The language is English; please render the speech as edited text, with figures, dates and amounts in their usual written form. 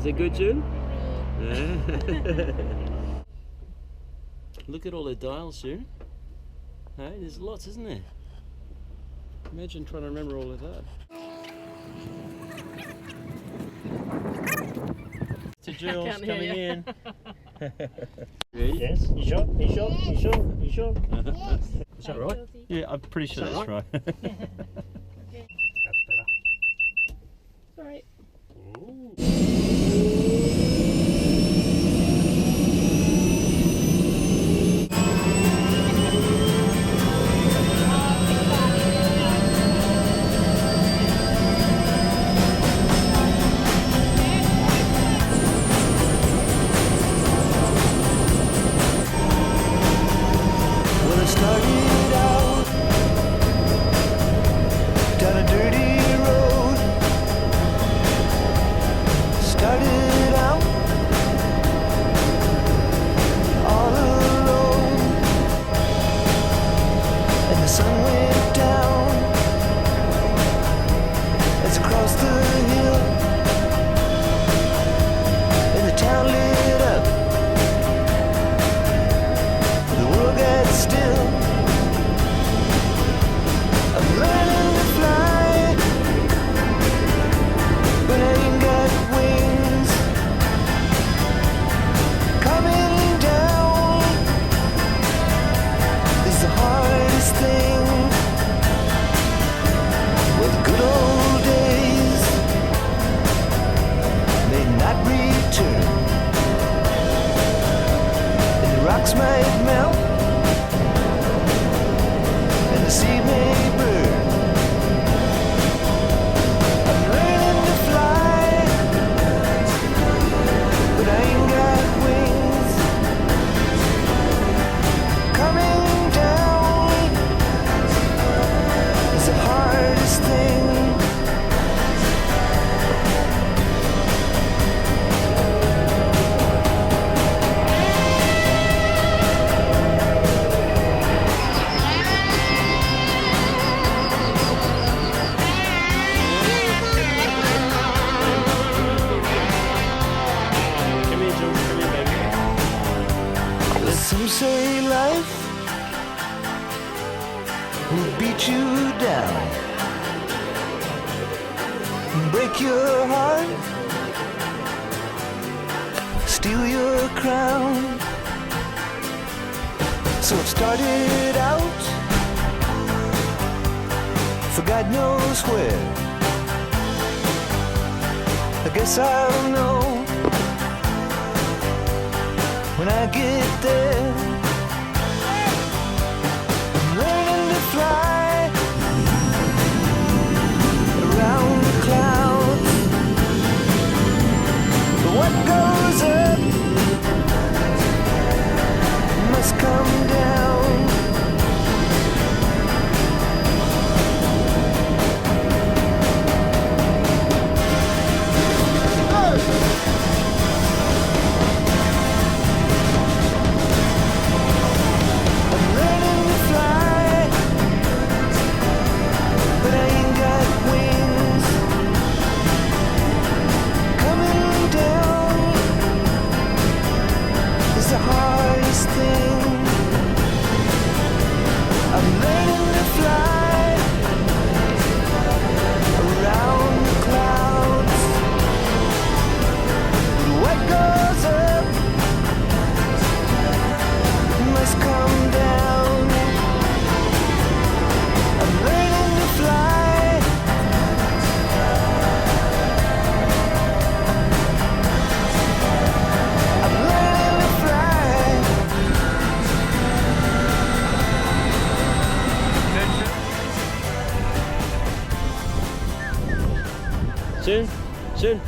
Is it good, June? Yeah. Look at all the dials, June. Hey, there's lots, isn't there? Imagine trying to remember all of that. To Jules coming in. Ready? Yes, you sure? You sure? You sure? You sure? Is that right? Yeah, I'm pretty sure that's right. That's better. Alright. Started out down a dirty road. Started out all alone, and the sun went down as I crossed the hill, and the town lit up. The world got still. I'm learning to fly, but I ain't got wings. Coming down is the hardest thing. Well, the good old days may not return, and the rocks might melt, and the sea may burn. I'm learning to fly, but I ain't got wings. Coming down is the hardest thing. Come here, Jules. Come here, baby. Some say life will beat you down, break your heart, steal your crown. So I've started out for God knows where. I guess I'll know when I get there. I'm learning to fly around the clouds, but what goes up must come down. I'm learning to fly, but I ain't got wings. Coming down is the hardest thing. I'm learning to fly around the clouds, but what goes up must come down. I'm learning to fly. I'm learning to fly. June, June.